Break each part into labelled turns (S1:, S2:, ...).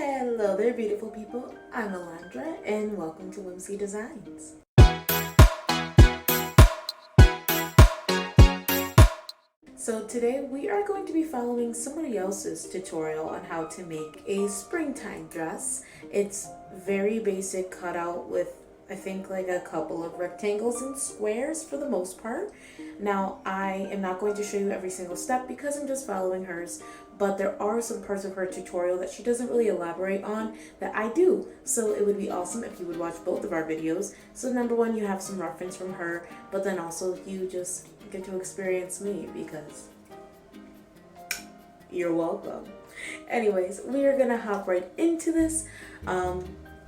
S1: Hello there, beautiful people. I'm Alondra, and welcome to Whimsy Designs. So today we are going to be following somebody else's tutorial on how to make a springtime dress. It's very basic cutout with I think like a couple of rectangles and squares for the most part. Now I am not going to show you every single step because I'm just following hers, but there are some parts of her tutorial that she doesn't really elaborate on that I do. So it would be awesome if you would watch both of our videos. So number one, you have some reference from her, but then also you just get to experience me because you're welcome. Anyways, we are gonna hop right into this.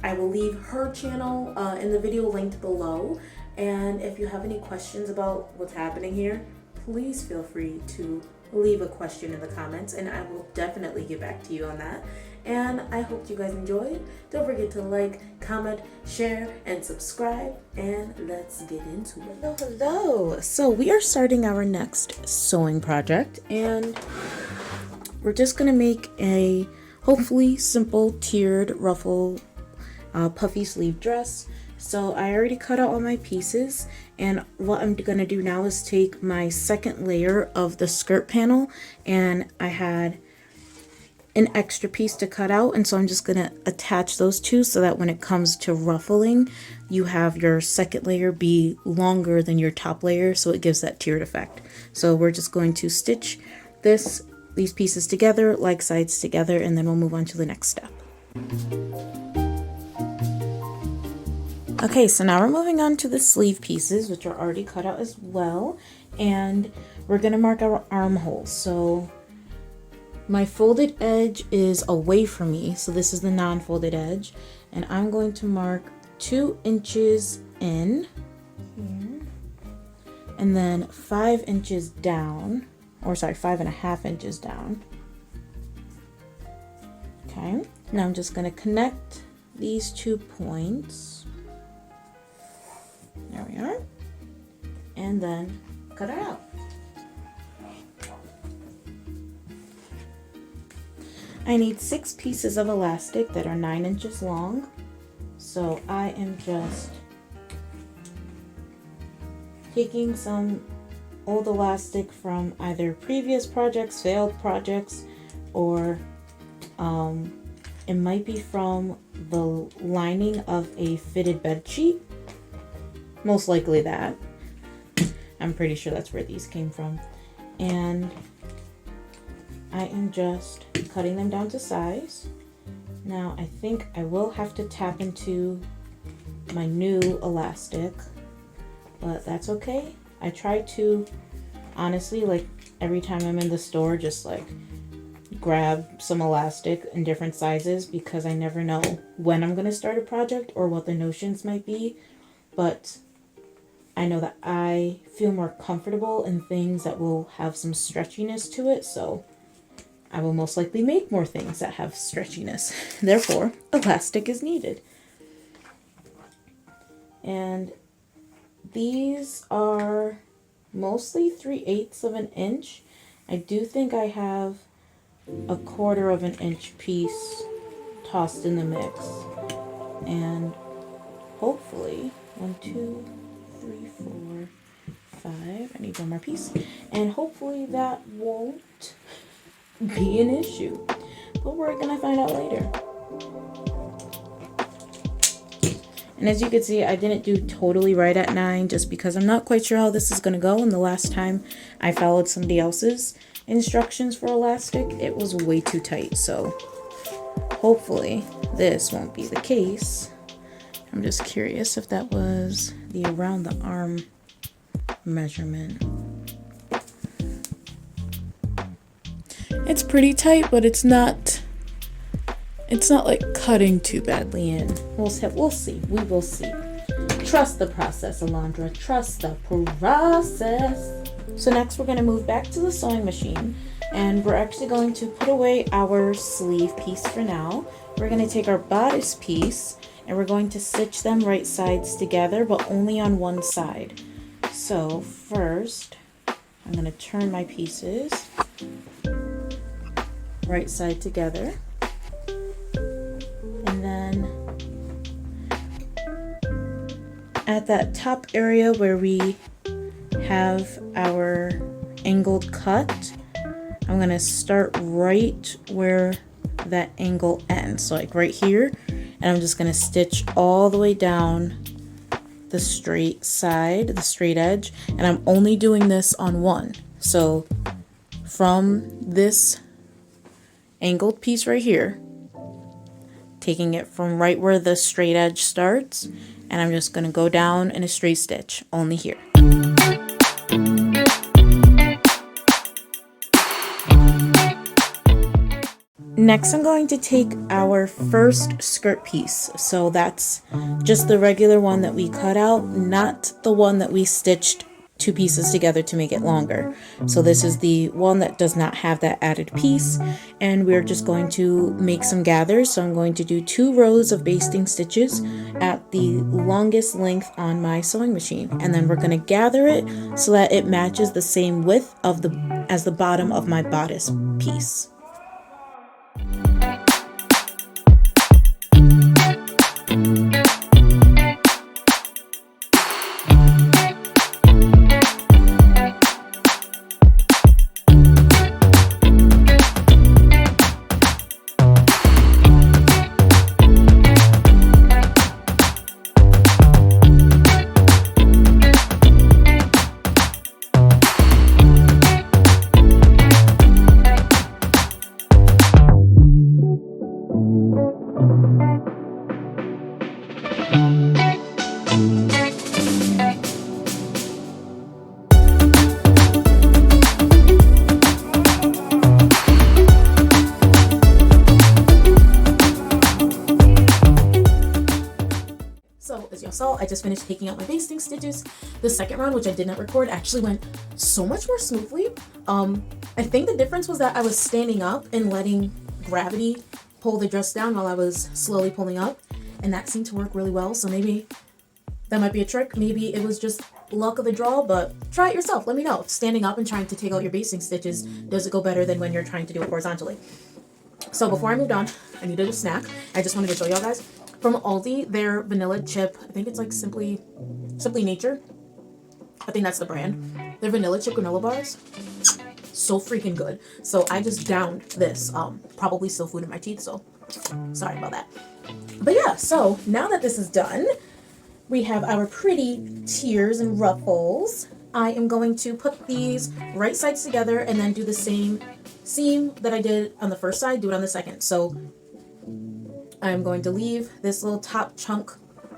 S1: I will leave her channel in the video linked below, and if you have any questions about what's happening here, please feel free to leave a question in the comments and I will definitely get back to you on that. And I hope you guys enjoyed. Don't forget to like, comment, share, and subscribe, and let's get into it. Hello. So we are starting our next sewing project, and we're just gonna make a hopefully simple tiered ruffle puffy sleeve dress. So I already cut out all my pieces, and what I'm gonna do now is take my second layer of the skirt panel, and I had an extra piece to cut out, and so I'm just gonna attach those two so that when it comes to ruffling, you have your second layer be longer than your top layer, so it gives that tiered effect. So we're just going to stitch these pieces together, like sides together, and then we'll move on to the next step. Okay, so now we're moving on to the sleeve pieces, which are already cut out as well, and we're gonna mark our armholes. So my folded edge is away from me, so this is the non-folded edge, and I'm going to mark 2 inches in here, and then 5 inches down, or sorry, 5.5 inches down. Okay, now I'm just gonna connect these 2 points. There we are. And then cut it out. I need 6 pieces of elastic that are 9 inches long. So I am just taking some old elastic from either previous projects, failed projects, or it might be from the lining of a fitted bed sheet. Most likely that. I'm pretty sure that's where these came from. And I am just cutting them down to size. Now I think I will have to tap into my new elastic, but that's okay. I try to, honestly, like every time I'm in the store, just like grab some elastic in different sizes because I never know when I'm gonna start a project or what the notions might be. But I know that I feel more comfortable in things that will have some stretchiness to it, so I will most likely make more things that have stretchiness. Therefore, elastic is needed. And these are mostly 3/8 of an inch. I do think I have a 1/4 of an inch piece tossed in the mix. And hopefully, 1, 2, 3, 4, 5. I need one more piece. And hopefully that won't be an issue. But we're gonna find out later. And as you can see, I didn't do totally right at 9 just because I'm not quite sure how this is gonna go. And the last time I followed somebody else's instructions for elastic, it was way too tight. So hopefully this won't be the case. I'm just curious if that was the around the arm measurement. It's pretty tight, but it's not like cutting too badly in. We'll see. We will see. Trust the process, Alondra. Trust the process. So next we're going to move back to the sewing machine, and we're actually going to put away our sleeve piece for now. We're going to take our bodice piece and we're going to stitch them right sides together, but only on one side. So first, I'm going to turn my pieces right side together. at that top area where we have our angled cut, I'm gonna start right where that angle ends, so like right here, and I'm just gonna stitch all the way down the straight side, the straight edge, and I'm only doing this on one. So from this angled piece right here, taking it from right where the straight edge starts, and I'm just going to go down in a straight stitch only here. Next, I'm going to take our first skirt piece. So that's just the regular one that we cut out, not the one that we stitched two pieces together to make it longer. So this is the one that does not have that added piece, and we're just going to make some gathers. So I'm going to do 2 rows of basting stitches at the longest length on my sewing machine, and then we're going to gather it so that it matches the same width of as the bottom of my bodice piece. So I just finished taking out my basting stitches. The second round, which I did not record, actually went so much more smoothly. I think the difference was that I was standing up and letting gravity pull the dress down while I was slowly pulling up, and that seemed to work really well. So maybe that might be a trick. Maybe it was just luck of the draw, but try it yourself. Let me know if standing up and trying to take out your basting stitches, does it go better than when you're trying to do it horizontally. So before I moved on, I needed a snack. I just wanted to show y'all guys. From Aldi, their vanilla chip, I think it's like Simply Nature. I think that's the brand. Their vanilla chip granola bars, so freaking good. So I just downed this. Probably still food in my teeth, so sorry about that. But yeah, so now that this is done, we have our pretty tiers and ruffles. I am going to put these right sides together and then do the same seam that I did on the first side, do it on the second. So I'm going to leave this little top chunk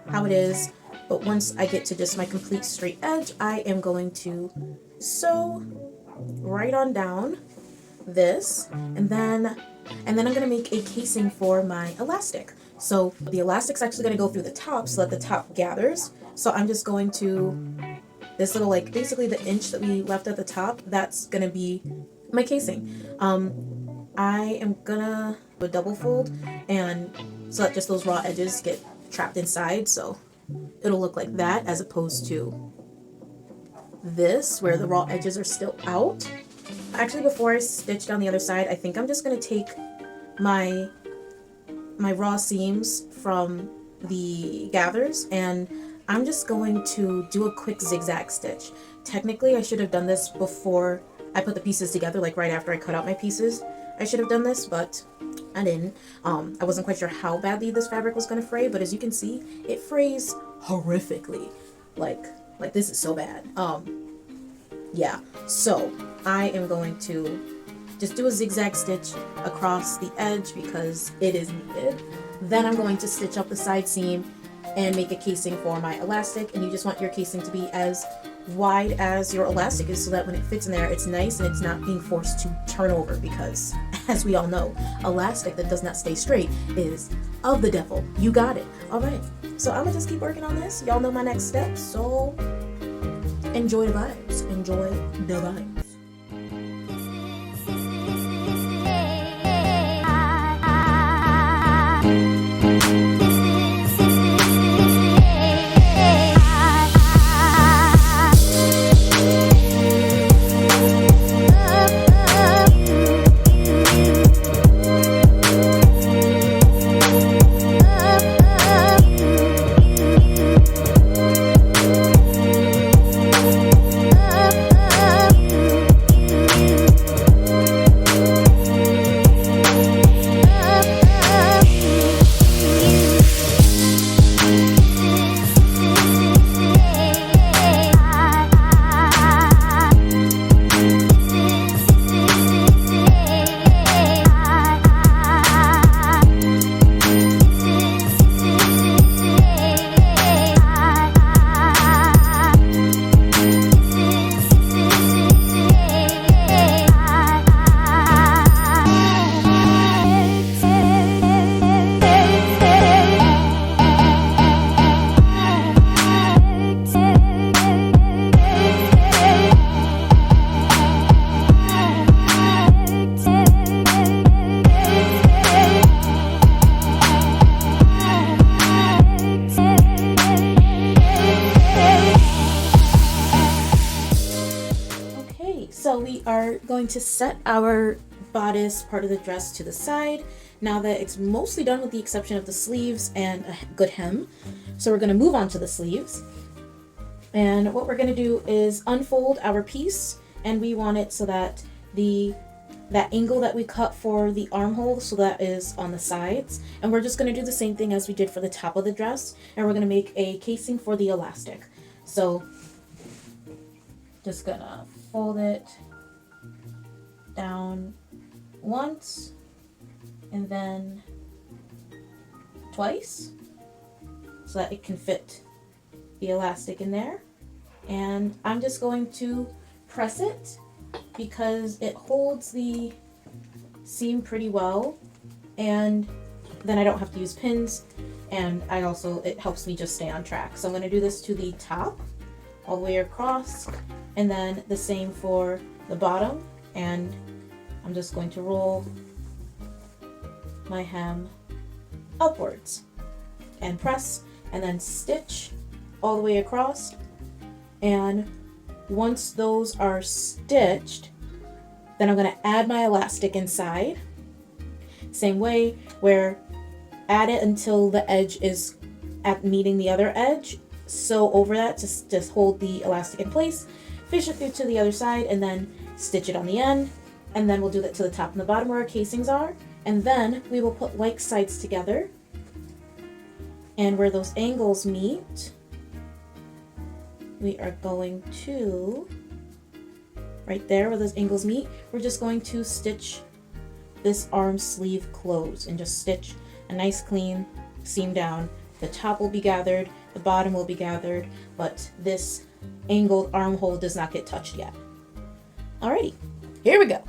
S1: how it is, but once I get to just my complete straight edge, I am going to sew right on down this, and then I'm going to make a casing for my elastic. So the elastic's actually going to go through the top so that the top gathers. So I'm just going to, this little, like, basically the inch that we left at the top, that's going to be my casing. I am gonna do a double fold, and so that just those raw edges get trapped inside, so it'll look like that as opposed to this where the raw edges are still out. Actually, before I stitch down the other side, I think I'm just gonna take my raw seams from the gathers, and I'm just going to do a quick zigzag stitch. Technically, I should have done this before I put the pieces together, like right after I cut out my pieces. I should have done this, but I didn't. I wasn't quite sure how badly this fabric was going to fray, but as you can see, it frays horrifically. Like this is so bad. Yeah, so I am going to just do a zigzag stitch across the edge because it is needed. Then I'm going to stitch up the side seam and make a casing for my elastic, and you just want your casing to be as wide as your elastic is so that when it fits in there, it's nice and it's not being forced to turn over, because as we all know, elastic that does not stay straight is of the devil. You got it. All right, so I'm gonna just keep working on this. Y'all know my next steps, so enjoy the vibes. Enjoy the vibes. are going to set our bodice part of the dress to the side now that it's mostly done with the exception of the sleeves and a good hem. So we're going to move on to the sleeves. And what we're going to do is unfold our piece, and we want it so that that angle that we cut for the armhole, so that is on the sides. And we're just going to do the same thing as we did for the top of the dress, and we're going to make a casing for the elastic. So just gonna fold it down once and then twice so that it can fit the elastic in there. And I'm just going to press it because it holds the seam pretty well, and then I don't have to use pins, and it helps me just stay on track. So I'm going to do this to the top all the way across, and then the same for the bottom, and I'm just going to roll my hem upwards and press and then stitch all the way across. And once those are stitched, then I'm going to add my elastic inside, same way, where add it until the edge is at meeting the other edge, sew over that to just hold the elastic in place, fish it through to the other side, and then stitch it on the end. And then we'll do that to the top and the bottom where our casings are, and then we will put like sides together, and where those angles meet, we are going to, right there where those angles meet, we're just going to stitch this arm sleeve closed and just stitch a nice clean seam down. The top will be gathered, the bottom will be gathered, but this angled armhole does not get touched yet. Alrighty, here we go.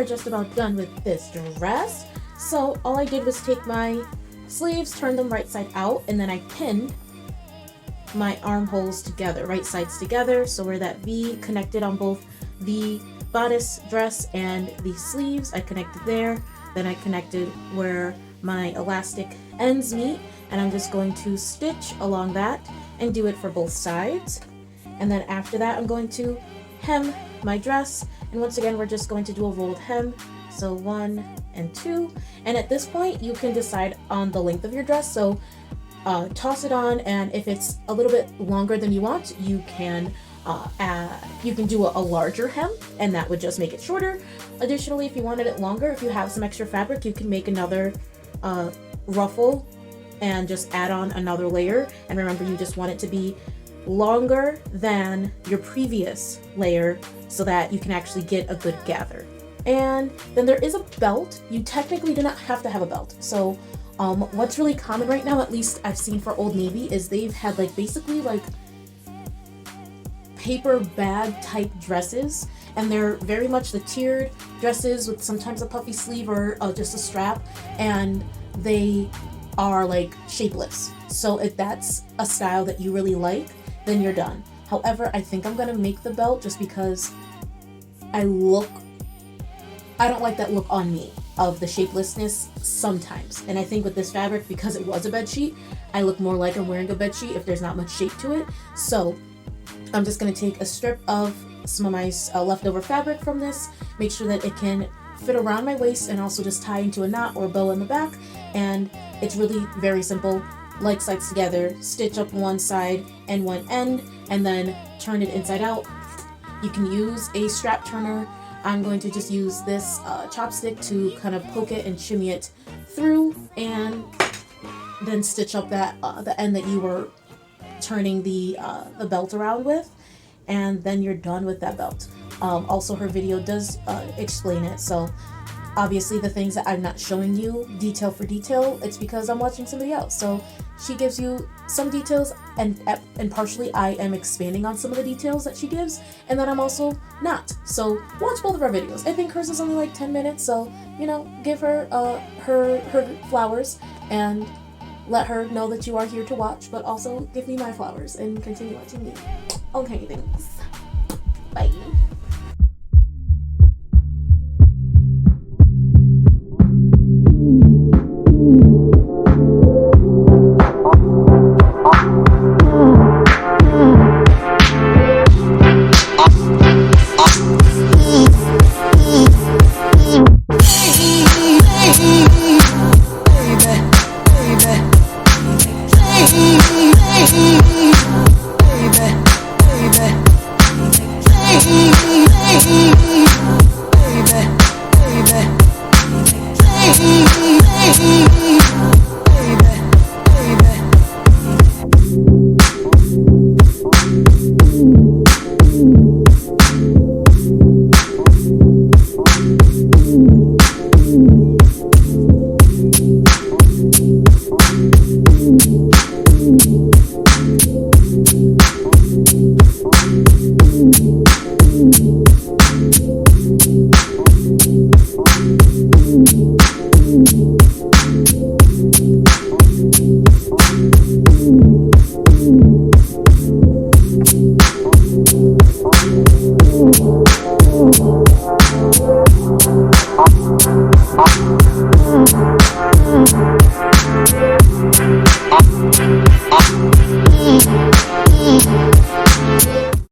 S1: Just about done with this dress. So all I did was take my sleeves, turn them right side out, and then I pinned my armholes together, right sides together, so where that V connected on both the bodice dress and the sleeves, I connected there. Then I connected where my elastic ends meet, and I'm just going to stitch along that and do it for both sides. And then after that, I'm going to hem my dress, and once again we're just going to do a rolled hem, so 1 and 2. And at this point you can decide on the length of your dress, so toss it on, and if it's a little bit longer than you want, you can do a larger hem, and that would just make it shorter. Additionally, if you wanted it longer, if you have some extra fabric, you can make another ruffle and just add on another layer. And remember, you just want it to be longer than your previous layer so that you can actually get a good gather. And then there is a belt. You technically do not have to have a belt. So what's really common right now, at least I've seen for Old Navy, is they've had basically paper bag type dresses, and they're very much the tiered dresses with sometimes a puffy sleeve or just a strap, and they are shapeless. So if that's a style that you really like, then you're done. However, I think I'm gonna make the belt just because I don't like that look on me of the shapelessness sometimes. And I think with this fabric, because it was a bed sheet, I look more like I'm wearing a bed sheet if there's not much shape to it. So I'm just gonna take a strip of some of my leftover fabric from this, make sure that it can fit around my waist, and also just tie into a knot or bow in the back. And it's really very simple. Like sides together, stitch up one side and one end, and then turn it inside out. You can use a strap turner. I'm going to just use this chopstick to kind of poke it and shimmy it through, and then stitch up that the end that you were turning the belt around with, and then you're done with that belt. Also, her video does explain it. So obviously the things that I'm not showing you detail for detail, it's because I'm watching somebody else. So she gives you some details, and partially I am expanding on some of the details that she gives, and then I'm also not. So watch both of our videos. I think hers is only like 10 minutes, so you know, give her her flowers and let her know that you are here to watch, but also give me my flowers and continue watching me. Okay, thanks. Bye.